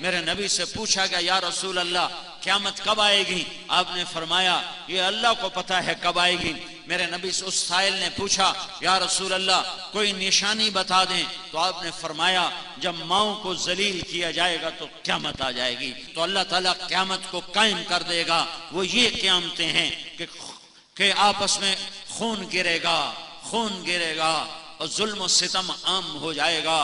میرے نبی سے پوچھا گیا یا رسول اللہ قیامت کب آئے گی؟ آپ نے فرمایا یہ اللہ کو پتہ ہے کب آئے گی۔ میرے نبی سے اس سائل نے پوچھا یا رسول اللہ کوئی نشانی بتا دیں، تو آپ نے فرمایا جب ماؤں کو ذلیل کیا جائے گا تو قیامت آ جائے گی۔ تو اللہ تعالیٰ قیامت کو قائم کر دے گا۔ وہ یہ قیامتیں ہیں کہ آپس میں خون گرے گا اور ظلم و ستم عام ہو جائے گا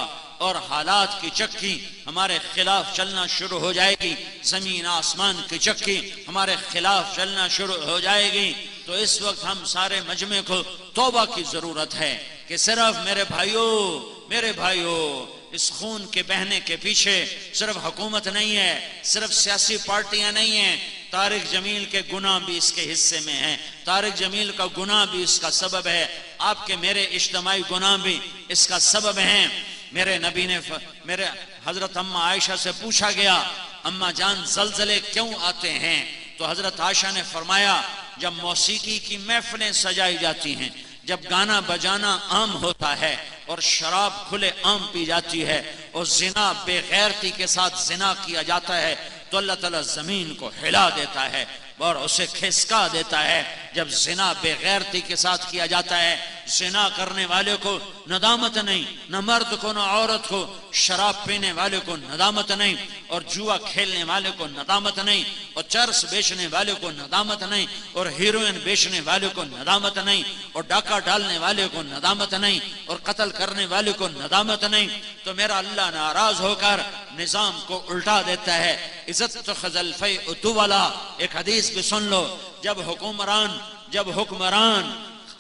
اور حالات کی چکی ہمارے خلاف چلنا شروع ہو جائے گی، زمین آسمان کی چکی ہمارے خلاف چلنا شروع ہو جائے گی۔ تو اس وقت ہم سارے مجمع کو توبہ کی ضرورت ہے کہ صرف میرے بھائیوں اس خون کے بہنے کے پیچھے صرف حکومت نہیں ہے، صرف سیاسی پارٹیاں نہیں ہیں، طارق جمیل کے گناہ بھی اس کے حصے میں ہیں، طارق جمیل کا گناہ بھی اس کا سبب ہے، آپ کے میرے اجتماعی گناہ بھی اس کا سبب ہیں۔ میرے نبی نے میرے حضرت اماں عائشہ سے پوچھا گیا اماں جان زلزلے کیوں آتے ہیں؟ تو حضرت عائشہ نے فرمایا جب موسیقی کی محفلیں سجائی جاتی ہیں، جب گانا بجانا عام ہوتا ہے اور شراب کھلے عام پی جاتی ہے اور زنا بے غیرتی کے ساتھ زنا کیا جاتا ہے، تو اللہ تعالیٰ زمین کو ہلا دیتا ہے اور اسے کھسکا دیتا ہے۔ جب زنا بے غیرتی کے ساتھ کیا جاتا ہے، زنا کرنے والے کو ندامت نہیں، نہ مرد کو نہ عورت کو، شراب پینے والے کو ندامت نہیں، اور جوا کھیلنے والے کو ندامت نہیں، اور چرس بیچنے والے کو ندامت نہیں، اور ہیروئن بیچنے والے کو ندامت نہیں، اور ڈاکہ ڈالنے والے کو ندامت نہیں، اور قتل کرنے والے کو ندامت نہیں، تو میرا اللہ ناراض ہو کر نظام کو الٹا دیتا ہے۔ عزت تخذ الفیء طولا، ایک حدیث بھی سن لو، جب حکمران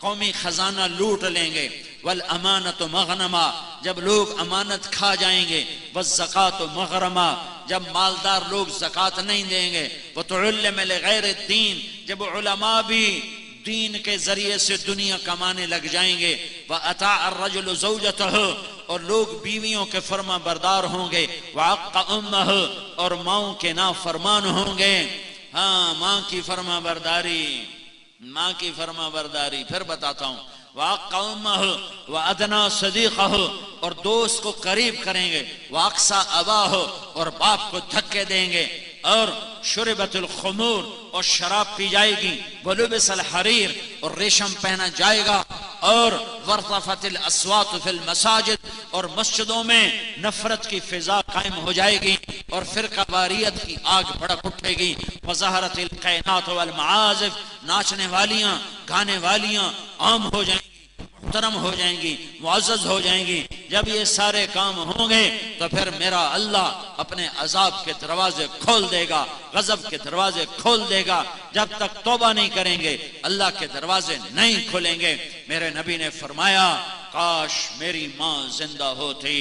قومی خزانہ لوٹ لیں گے، والامانت مغنما، جب لوگ امانت کھا جائیں گے، والزکاۃ مغرما، جب مالدار لوگ زکوٰۃ نہیں دیں گے، وتعلم لغیر الدین، جب علماء بھی دین کے ذریعے سے دنیا کمانے لگ جائیں گے، وَأَطَاعَ الرَّجُلُ زَوْجَتَهُ، اور لوگ بیویوں کے فرما بردار ہوں گے، وَعَقَّ أُمَّهُ، اور ماؤں کے نافرمان ہوں گے۔ ہاں ماں کی فرما برداری پھر بتاتا ہوں، وَعَقَّ أُمَّهُ وَأَدْنَى صَدِيقَهُ، اور دوست کو قریب کریں گے، وَأَقْصَى أَبَاهُ، اور باپ کو دھکے دیں گے، اور شربت الخمور، اور شراب پی جائے گی، وَلُبِسَ الْحَرِيرُ، اور ریشم پہنا جائے گا، اور وَارْتَفَتِ الْأَصْوَاتُ فِي الْمَسَاجِدِ، اور مسجدوں میں نفرت کی فضا قائم ہو جائے گی، اور فرقہ واریت کی آگ بھڑک اٹھے گی، وَظَهَرَتِ الْقَيْنَاتُ وَالْمَعَازِفُ، ناچنے والیاں گانے والیاں عام ہو جائیں گی، محترم ہو جائیں گی، معزز ہو جائیں گی۔ جب یہ سارے کام ہوں گے تو پھر میرا اللہ اپنے عذاب کے دروازے کھول دے گا، غضب کے دروازے کھول دے گا۔ جب تک توبہ نہیں کریں گے اللہ کے دروازے نہیں کھولیں گے۔ میرے نبی نے فرمایا کاش میری ماں زندہ ہوتی۔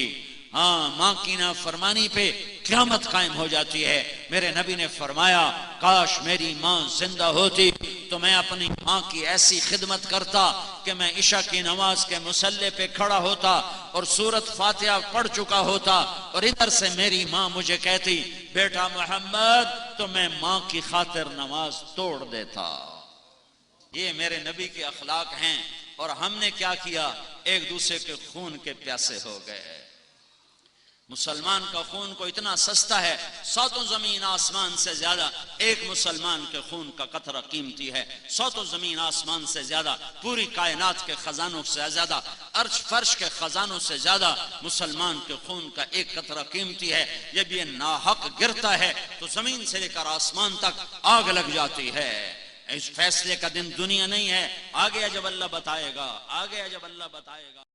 ہاں ماں کی نافرمانی پہ قیامت قائم ہو جاتی ہے۔ میرے نبی نے فرمایا کاش میری ماں زندہ ہوتی تو میں اپنی ماں کی ایسی خدمت کرتا کہ میں عشاء کی نماز کے مصلی پہ کھڑا ہوتا اور سورۃ فاتحہ پڑھ چکا ہوتا، اور ادھر سے میری ماں مجھے کہتی بیٹا محمد، تو میں ماں کی خاطر نماز توڑ دیتا۔ یہ میرے نبی کے اخلاق ہیں، اور ہم نے کیا کیا؟ ایک دوسرے کے خون کے پیاسے ہو گئے۔ مسلمان کا خون کو اتنا سستا ہے، ساتوں زمین آسمان سے زیادہ ایک مسلمان کے خون کا قطرہ قیمتی ہے، ساتوں زمین آسمان سے زیادہ، پوری کائنات کے خزانوں سے زیادہ، عرش فرش کے خزانوں سے زیادہ مسلمان کے خون کا ایک قطرہ قیمتی ہے۔ جب یہ ناحق گرتا ہے تو زمین سے لے کر آسمان تک آگ لگ جاتی ہے۔ اس فیصلے کا دن دنیا نہیں ہے، آگے جب اللہ بتائے گا،